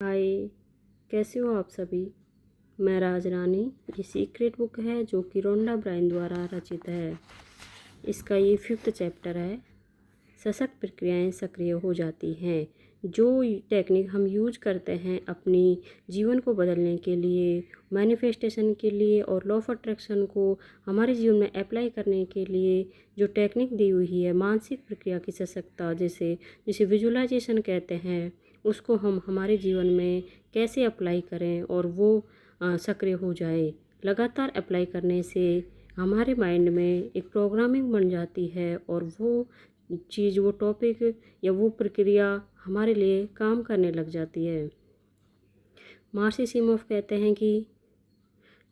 हाय, कैसे हो आप सभी। मैं राज रानी। ये सीक्रेट बुक है जो कि रोंडा ब्रायन द्वारा रचित है। इसका ये 5th चैप्टर है। सशक्त प्रक्रियाएं सक्रिय हो जाती हैं। जो टेक्निक हम यूज करते हैं अपनी जीवन को बदलने के लिए, मैनिफेस्टेशन के लिए और लॉ ऑफ अट्रैक्शन को हमारे जीवन में अप्लाई करने के लिए जो टेक्निक दी हुई है, मानसिक प्रक्रिया की सशक्तता, जिसे विजुअलाइजेशन कहते हैं, उसको हम हमारे जीवन में कैसे अप्लाई करें और वो सक्रिय हो जाए। लगातार अप्लाई करने से हमारे माइंड में एक प्रोग्रामिंग बन जाती है और वो चीज़, वो टॉपिक या वो प्रक्रिया हमारे लिए काम करने लग जाती है। मार्सी सिमोफ कहते हैं कि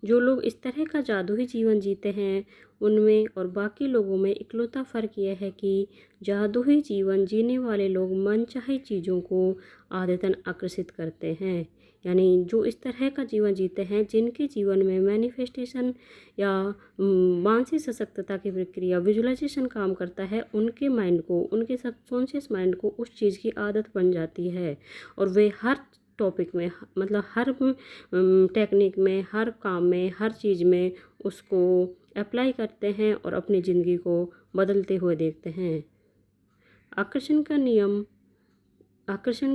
जो लोग इस तरह का जादुई जीवन जीते हैं उनमें और बाकी लोगों में इकलौता फ़र्क यह है कि जादुई जीवन जीने वाले लोग मनचाही चीज़ों को आदतन आकर्षित करते हैं। यानी जो इस तरह का जीवन जीते हैं, जिनके जीवन में मैनिफेस्टेशन या मानसिक सशक्तता की प्रक्रिया, विजुअलाइजेशन काम करता है, उनके माइंड को, उनके सबकॉन्शियस माइंड को उस चीज़ की आदत बन जाती है और वे हर टॉपिक में, मतलब हर टेक्निक में, हर काम में, हर चीज़ में उसको अप्लाई करते हैं और अपनी ज़िंदगी को बदलते हुए देखते हैं। आकर्षण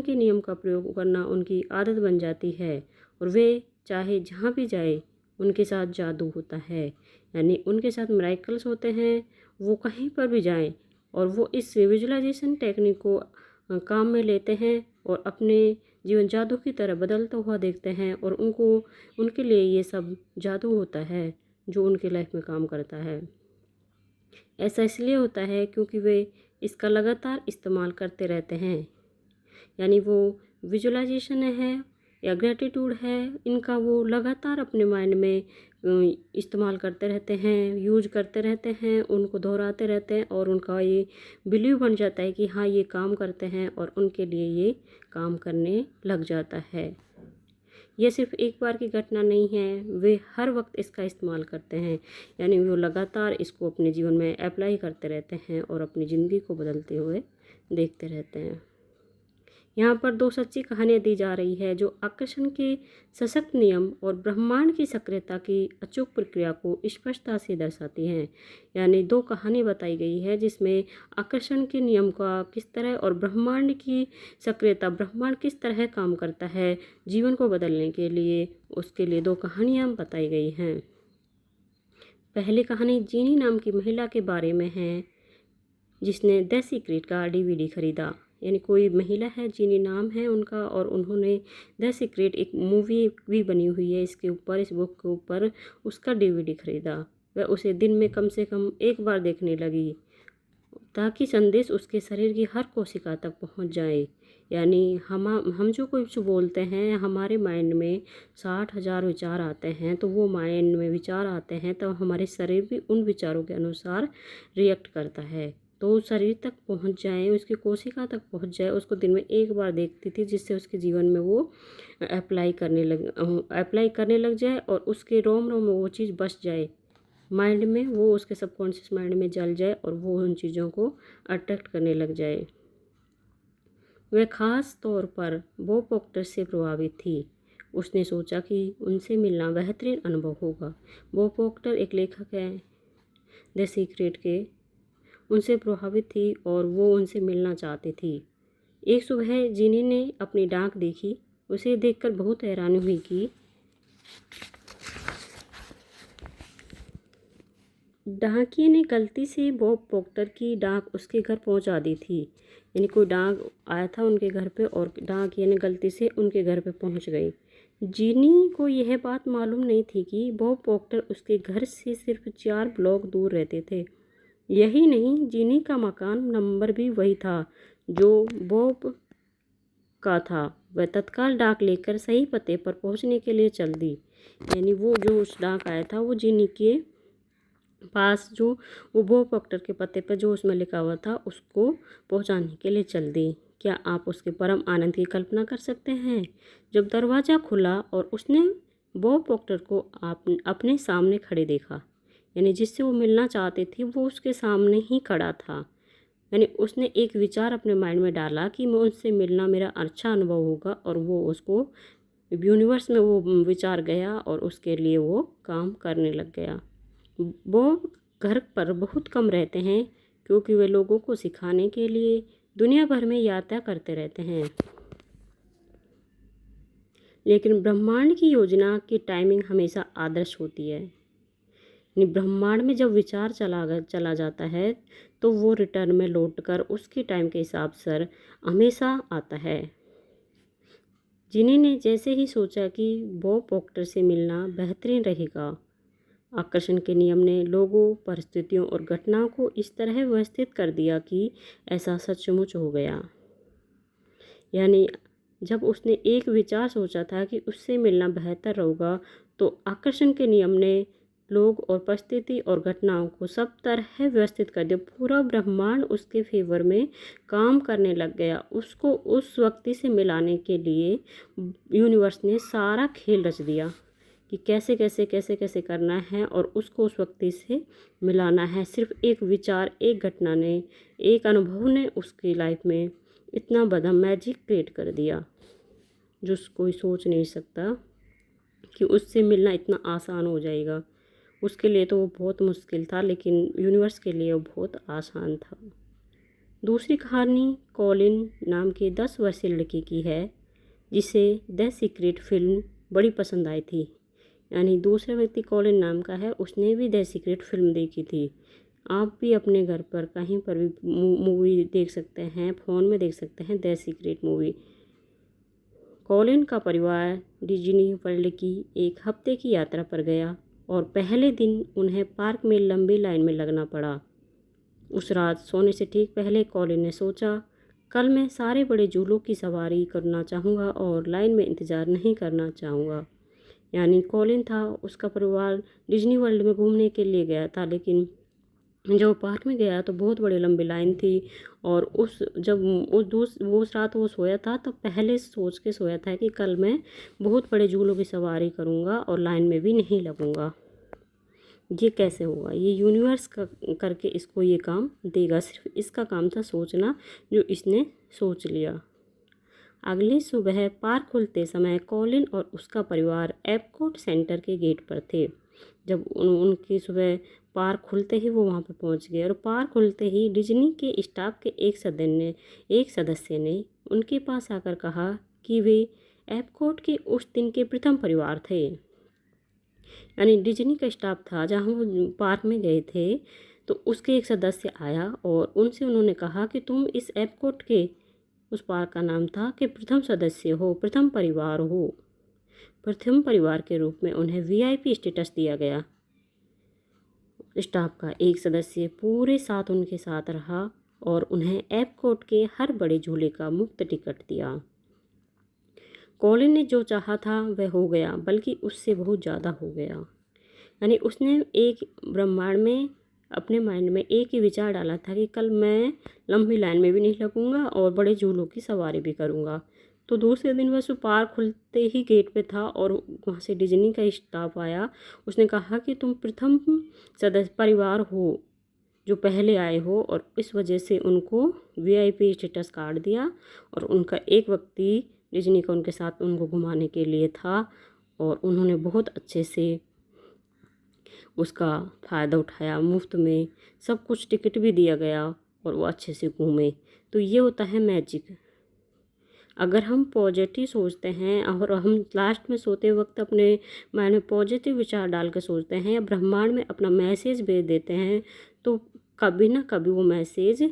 के नियम का प्रयोग करना उनकी आदत बन जाती है और वे चाहे जहाँ भी जाए उनके साथ जादू होता है। यानी उनके साथ मिरेकल्स होते हैं, वो कहीं पर भी जाएं और वो इस विजुअलाइजेशन टेक्निक को काम में लेते हैं और अपने जीवन जादू की तरह बदलता हुआ देखते हैं और उनके लिए ये सब जादू होता है जो उनके लाइफ में काम करता है। ऐसा इसलिए होता है क्योंकि वे इसका लगातार इस्तेमाल करते रहते हैं। यानी वो विजुअलाइजेशन है या ग्रेटिट्यूड है, इनका वो लगातार अपने माइंड में इस्तेमाल करते रहते हैं, यूज करते रहते हैं, उनको दोहराते रहते हैं और उनका ये बिलीव बन जाता है कि हाँ ये काम करते हैं और उनके लिए ये काम करने लग जाता है। ये सिर्फ एक बार की घटना नहीं है, वे हर वक्त इसका इस्तेमाल करते हैं। यानी वो लगातार इसको अपने जीवन में अप्लाई करते रहते हैं और अपनी ज़िंदगी को बदलते हुए देखते रहते हैं। यहाँ पर 2 सच्ची कहानियाँ दी जा रही है जो आकर्षण के सशक्त नियम और ब्रह्मांड की सक्रियता की अचूक प्रक्रिया को स्पष्टता से दर्शाती हैं। यानी 2 कहानी बताई गई है जिसमें आकर्षण के नियम का किस तरह और ब्रह्मांड की सक्रियता, ब्रह्मांड किस तरह काम करता है जीवन को बदलने के लिए, उसके लिए 2 कहानियाँ बताई गई हैं। पहली कहानी जीनी नाम की महिला के बारे में है जिसने द सीक्रेट का DVD खरीदा। यानी कोई महिला है, जीनी नाम है उनका, और उन्होंने द सीक्रेट, एक मूवी भी बनी हुई है इसके ऊपर, इस बुक के ऊपर, उसका DVD खरीदा। वह उसे दिन में कम से कम एक बार देखने लगी ताकि संदेश उसके शरीर की हर कोशिका तक पहुंच जाए। यानी हम जो कुछ बोलते हैं, हमारे माइंड में 60,000 विचार आते हैं, तो वो माइंड में विचार आते हैं तो हमारे शरीर भी उन विचारों के अनुसार रिएक्ट करता है। तो शरीर तक पहुंच जाए, उसकी कोशिका तक पहुंच जाए, उसको दिन में एक बार देखती थी जिससे उसके जीवन में वो अप्लाई करने लग जाए और उसके रोम रोम में वो चीज़ बस जाए माइंड में, वो उसके सबकॉन्शियस माइंड में जल जाए और वो उन चीज़ों को अट्रैक्ट करने लग जाए। वह ख़ास तौर पर बॉब प्रॉक्टर से प्रभावित थी। उसने सोचा कि उनसे मिलना बेहतरीन अनुभव होगा। बॉब प्रॉक्टर एक लेखक हैं द सीक्रेट के, उनसे प्रभावित थी और वो उनसे मिलना चाहती थी। एक सुबह जीनी ने अपनी डाक देखी। उसे देखकर बहुत हैरानी हुई कि डाकिये ने गलती से बॉब प्रॉक्टर की डाक उसके घर पहुंचा दी थी। यानी कोई डाक आया था उनके घर पे और डाकिये ने गलती से उनके घर पे पहुंच गई। जीनी को यह बात मालूम नहीं थी कि बॉब प्रॉक्टर उसके घर से सिर्फ 4 ब्लॉक दूर रहते थे। यही नहीं, जीनी का मकान नंबर भी वही था जो बॉब का था। वह तत्काल डाक लेकर सही पते पर पहुंचने के लिए चल दी। यानी वो जो उस डाक आया था वो जीनी के पास, जो वो बॉब प्रॉक्टर के पते पर जो उसमें लिखा हुआ था उसको पहुंचाने के लिए चल दी। क्या आप उसके परम आनंद की कल्पना कर सकते हैं जब दरवाज़ा खुला और उसने बॉब प्रॉक्टर को अपने सामने खड़े देखा। यानी जिससे वो मिलना चाहती थी वो उसके सामने ही खड़ा था। यानी उसने एक विचार अपने माइंड में डाला कि मैं उनसे मिलना मेरा अच्छा अनुभव होगा, और वो उसको यूनिवर्स में वो विचार गया और उसके लिए वो काम करने लग गया। वो घर पर बहुत कम रहते हैं क्योंकि वे लोगों को सिखाने के लिए दुनिया भर में यात्रा करते रहते हैं। लेकिन ब्रह्मांड की योजना की टाइमिंग हमेशा आदर्श होती है। यानी ब्रह्मांड में जब विचार चला जाता है तो वो रिटर्न में लौटकर उसके टाइम के हिसाब से हमेशा आता है। जिनी ने जैसे ही सोचा कि बॉब प्रॉक्टर से मिलना बेहतरीन रहेगा, आकर्षण के नियम ने लोगों, परिस्थितियों और घटनाओं को इस तरह व्यवस्थित कर दिया कि ऐसा सचमुच हो गया। यानी जब उसने एक विचार सोचा था कि उससे मिलना बेहतर होगा, तो आकर्षण के नियम ने लोग और परिस्थिति और घटनाओं को सब तरह व्यवस्थित कर दिया। पूरा ब्रह्मांड उसके फेवर में काम करने लग गया। उसको उस व्यक्ति से मिलाने के लिए यूनिवर्स ने सारा खेल रच दिया कि कैसे कैसे कैसे कैसे करना है और उसको उस व्यक्ति से मिलाना है। सिर्फ एक विचार, एक घटना ने, एक अनुभव ने उसकी लाइफ में इतना बड़ा मैजिक क्रिएट कर दिया जो कोई सोच नहीं सकता कि उससे मिलना इतना आसान हो जाएगा। उसके लिए तो वो बहुत मुश्किल था, लेकिन यूनिवर्स के लिए वो बहुत आसान था। दूसरी कहानी कॉलिन नाम की 10 वर्षीय लड़की की है जिसे द सीक्रेट फिल्म बड़ी पसंद आई थी। यानी दूसरा व्यक्ति कॉलिन नाम का है, उसने भी द सीक्रेट फिल्म देखी थी। आप भी अपने घर पर कहीं पर भी मूवी देख सकते हैं, फ़ोन में देख सकते हैं द सीक्रेट मूवी। कॉलिन का परिवार डिज्नी वर्ल्ड की एक हफ्ते की यात्रा पर गया और पहले दिन उन्हें पार्क में लंबी लाइन में लगना पड़ा। उस रात सोने से ठीक पहले कॉलिन ने सोचा, कल मैं सारे बड़े झूलों की सवारी करना चाहूँगा और लाइन में इंतज़ार नहीं करना चाहूँगा। यानी कॉलिन था, उसका परिवार डिज्नी वर्ल्ड में घूमने के लिए गया था, लेकिन जब पार्क में गया तो बहुत बड़ी लंबी लाइन थी। और उस रात वो सोया था तो पहले सोच के सोया था कि कल मैं बहुत बड़े झूलों की सवारी करूँगा और लाइन में भी नहीं लगूँगा। ये कैसे होगा? ये यूनिवर्स का करके इसको ये काम देगा। सिर्फ इसका काम था सोचना, जो इसने सोच लिया। अगली सुबह पार्क खुलते समय कॉलिन और उसका परिवार एपकोट सेंटर के गेट पर थे। जब उनकी सुबह पार्क खुलते ही वो वहाँ पर पहुँच गए और पार्क खुलते ही डिज्नी के स्टाफ के एक सदस्य ने उनके पास आकर कहा कि वे एपकोट के उस दिन के प्रथम परिवार थे। यानी डिज्नी का स्टाफ था जहाँ वो पार्क में गए थे, तो उसके एक सदस्य आया और उनसे उन्होंने कहा कि तुम इस एपकोट के, उस पार्क का नाम था, कि प्रथम सदस्य हो, प्रथम परिवार हो। प्रथम परिवार के रूप में उन्हें वीआईपी स्टेटस दिया गया। स्टाफ का एक सदस्य पूरे साथ उनके साथ रहा और उन्हें एपकोट के हर बड़े झूले का मुफ्त टिकट दिया। कॉलिन ने जो चाहा था वह हो गया, बल्कि उससे बहुत ज़्यादा हो गया। यानी उसने एक ब्रह्मांड में अपने माइंड में एक ही विचार डाला था कि कल मैं लंबी लाइन में भी नहीं लगूंगा और बड़े झूलों की सवारी भी करूंगा। तो दूसरे दिन वह पार्क खुलते ही गेट पे था और वहाँ से डिज्नी का स्टाफ आया। उसने कहा कि तुम प्रथम सदस्य परिवार हो जो पहले आए हो, और इस वजह से उनको वीआईपी स्टेटस कार्ड दिया। और उनका एक व्यक्ति डिज्नी का उनके साथ उनको घुमाने के लिए था और उन्होंने बहुत अच्छे से उसका फ़ायदा उठाया। मुफ्त में सब कुछ, टिकट भी दिया गया और वो अच्छे से घूमे। तो ये होता है मैजिक। अगर हम पॉजिटिव सोचते हैं और हम लास्ट में सोते वक्त अपने माइंड में पॉजिटिव विचार डाल के सोचते हैं या ब्रह्मांड में अपना मैसेज भेज देते हैं, तो कभी ना कभी वो मैसेज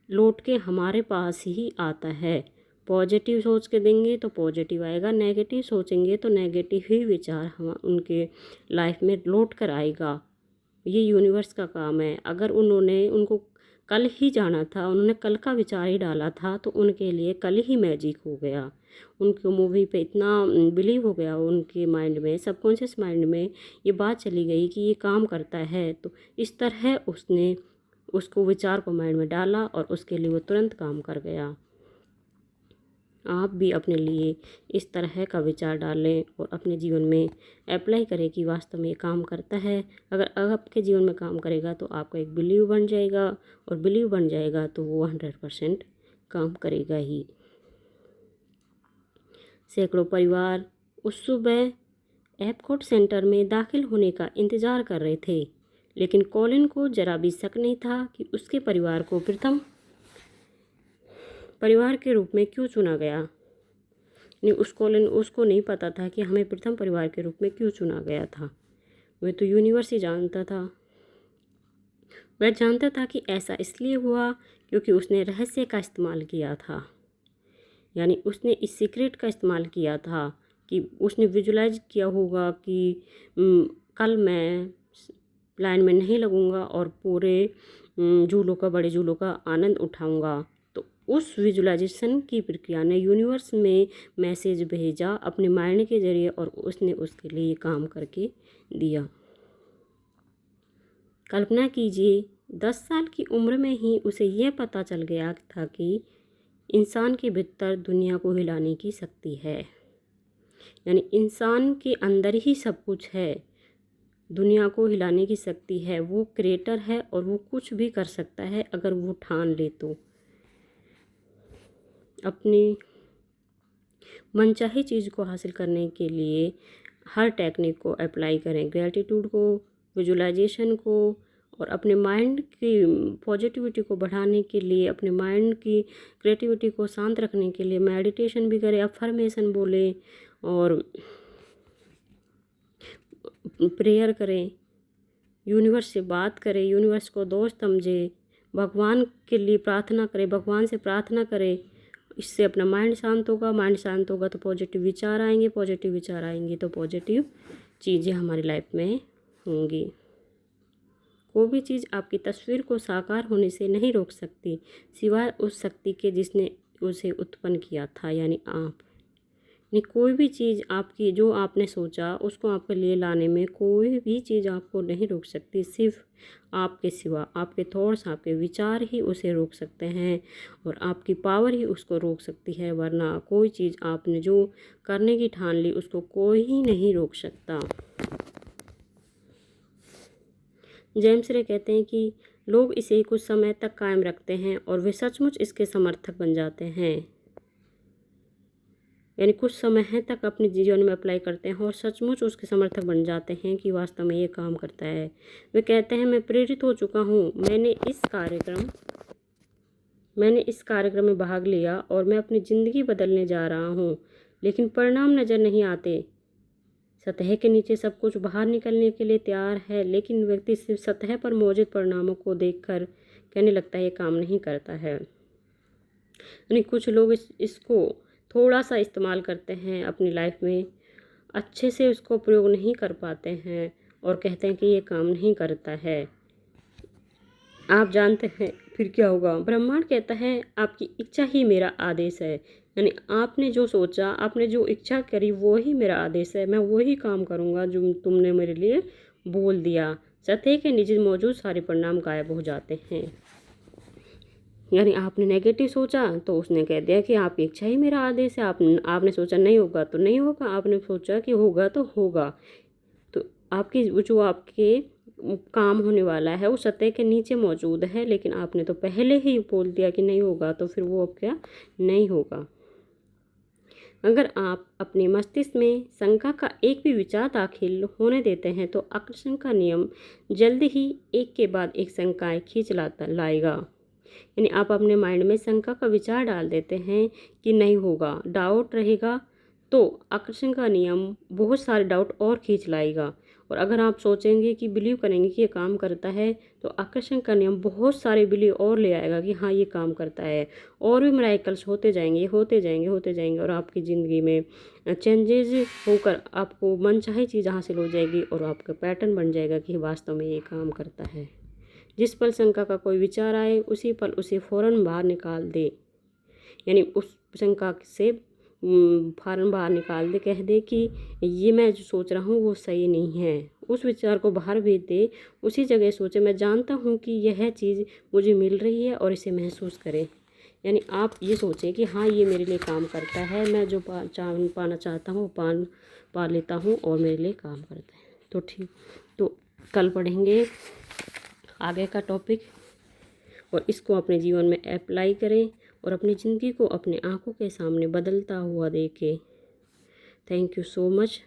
लौट के हमारे पास ही आता है। पॉजिटिव सोच के देंगे तो पॉजिटिव आएगा, नेगेटिव सोचेंगे तो नेगेटिव ही विचार हम उनके लाइफ में लौट कर आएगा। ये यूनिवर्स का काम है। अगर उनको कल ही जाना था, उन्होंने कल का विचार ही डाला था, तो उनके लिए कल ही मैजिक हो गया। उनको मूवी पे इतना बिलीव हो गया, उनके माइंड में, सबकॉन्शियस माइंड में ये बात चली गई कि ये काम करता है। तो इस तरह उसने उसको विचार को माइंड में डाला और उसके लिए वो तुरंत काम कर गया। आप भी अपने लिए इस तरह का विचार डालें और अपने जीवन में अप्लाई करें कि वास्तव में ये काम करता है। अगर आपके जीवन में काम करेगा तो आपका एक बिलीव बन जाएगा, और बिलीव बन जाएगा तो वो 100% काम करेगा ही। सैकड़ों परिवार उस सुबह एपकॉट सेंटर में दाखिल होने का इंतज़ार कर रहे थे, लेकिन कॉलिन को जरा भी शक नहीं था कि उसके परिवार को प्रथम परिवार के रूप में क्यों चुना गया। नहीं, उसको नहीं पता था कि हमें प्रथम परिवार के रूप में क्यों चुना गया था। वह तो यूनिवर्स ही जानता था। वह जानता था कि ऐसा इसलिए हुआ क्योंकि उसने रहस्य का इस्तेमाल किया था, यानी उसने इस सीक्रेट का इस्तेमाल किया था कि उसने विजुलाइज किया होगा कि कल मैं लाइन में नहीं लगूंगा और पूरे बड़े झूलों का आनंद उठाऊंगा। तो उस विजुलाइजेशन की प्रक्रिया ने यूनिवर्स में मैसेज भेजा अपने माइंड के जरिए, और उसने उसके लिए काम करके दिया। कल्पना कीजिए 10 साल की उम्र में ही उसे यह पता चल गया था कि इंसान के भीतर दुनिया को हिलाने की शक्ति है, यानी इंसान के अंदर ही सब कुछ है। दुनिया को हिलाने की शक्ति है, वो क्रिएटर है और वो कुछ भी कर सकता है अगर वो ठान ले तो। अपनी मनचाही चीज़ को हासिल करने के लिए हर टेक्निक को अप्लाई करें, ग्रेटिट्यूड को, विजुलाइजेशन को, और अपने माइंड की पॉजिटिविटी को बढ़ाने के लिए, अपने माइंड की क्रिएटिविटी को शांत रखने के लिए मेडिटेशन भी करें, अफर्मेशन बोलें और प्रेयर करें, यूनिवर्स से बात करें, यूनिवर्स को दोस्त समझें, भगवान के लिए प्रार्थना करें, भगवान से प्रार्थना करें। इससे अपना माइंड शांत होगा, माइंड शांत होगा तो पॉजिटिव विचार आएंगे, पॉजिटिव विचार आएंगे तो पॉजिटिव चीज़ें हमारी लाइफ में होंगी। कोई भी चीज़ आपकी तस्वीर को साकार होने से नहीं रोक सकती, सिवाय उस शक्ति के जिसने उसे उत्पन्न किया था, यानी आप। नहीं, कोई भी चीज़ आपकी जो आपने सोचा उसको आपके लिए लाने में कोई भी चीज़ आपको नहीं रोक सकती, सिर्फ आपके सिवा आपके थॉट्स, आपके विचार ही उसे रोक सकते हैं, और आपकी पावर ही उसको रोक सकती है। वरना कोई चीज़ आपने जो करने की ठान ली उसको कोई ही नहीं रोक सकता। जेम्स रे कहते हैं कि लोग इसे कुछ समय तक कायम रखते हैं और वे सचमुच इसके समर्थक बन जाते हैं, यानी कुछ समय तक अपने जीवन में अप्लाई करते हैं और सचमुच उसके समर्थक बन जाते हैं कि वास्तव में ये काम करता है। वे कहते हैं, मैं प्रेरित हो चुका हूँ, मैंने इस कार्यक्रम में भाग लिया और मैं अपनी ज़िंदगी बदलने जा रहा हूँ, लेकिन परिणाम नज़र नहीं आते। सतह के नीचे सब कुछ बाहर निकलने के लिए तैयार है, लेकिन व्यक्ति सिर्फ सतह पर मौजूद परिणामों को देखकर कहने लगता है ये काम नहीं करता है। यानी कुछ लोग इसको थोड़ा सा इस्तेमाल करते हैं अपनी लाइफ में, अच्छे से उसको प्रयोग नहीं कर पाते हैं और कहते हैं कि ये काम नहीं करता है। आप जानते हैं फिर क्या होगा? ब्रह्मांड कहता है आपकी इच्छा ही मेरा आदेश है, यानी आपने जो सोचा, आपने जो इच्छा करी वो ही मेरा आदेश है, मैं वही काम करूँगा जो तुमने मेरे लिए बोल दिया। सतह के नीचे मौजूद सारे परिणाम गायब हो जाते हैं। यानी आपने नेगेटिव सोचा तो उसने कह दिया कि आपकी इच्छा ही मेरा आदेश है। आपने सोचा नहीं होगा तो नहीं होगा, आपने सोचा कि होगा तो होगा। तो आपकी जो आपके काम होने वाला है वो सतह के नीचे मौजूद है, लेकिन आपने तो पहले ही बोल दिया कि नहीं होगा, तो फिर वो अब क्या नहीं होगा। अगर आप अपने मस्तिष्क में शंका का एक भी विचार दाखिल होने देते हैं तो आकर्षण का नियम जल्दी ही एक के बाद एक शंकाएं खींच लाएगा। यानी आप अपने माइंड में शंका का विचार डाल देते हैं कि नहीं होगा, डाउट रहेगा, तो आकर्षण का नियम बहुत सारे डाउट और खींच लाएगा। और अगर आप सोचेंगे कि बिलीव करेंगे कि ये काम करता है, तो आकर्षण का नियम बहुत सारे बिलीव और ले आएगा कि हाँ ये काम करता है, और भी मिरेकल्स होते जाएंगे, होते जाएंगे, होते जाएंगे, और आपकी ज़िंदगी में चेंजेज होकर आपको मनचाही चीज़ हासिल हो जाएगी और आपका पैटर्न बन जाएगा कि वास्तव में ये काम करता है। जिस पल शंका का कोई विचार आए उसी पल उसे फ़ौरन बाहर निकाल दे, यानी उस शंका से फ़ौरन बाहर निकाल दे, कह दे कि ये मैं जो सोच रहा हूँ वो सही नहीं है। उस विचार को बाहर भेज दे, उसी जगह सोचे मैं जानता हूँ कि यह चीज़ मुझे मिल रही है और इसे महसूस करें। यानी आप ये सोचें कि हाँ ये मेरे लिए काम करता है, मैं जो पाना चाहता हूँ पा लेता हूँ और मेरे लिए काम करता है। तो ठीक, तो कल पढ़ेंगे आगे का टॉपिक और इसको अपने जीवन में अप्लाई करें और अपनी ज़िंदगी को अपने आँखों के सामने बदलता हुआ देखें। Thank you so much.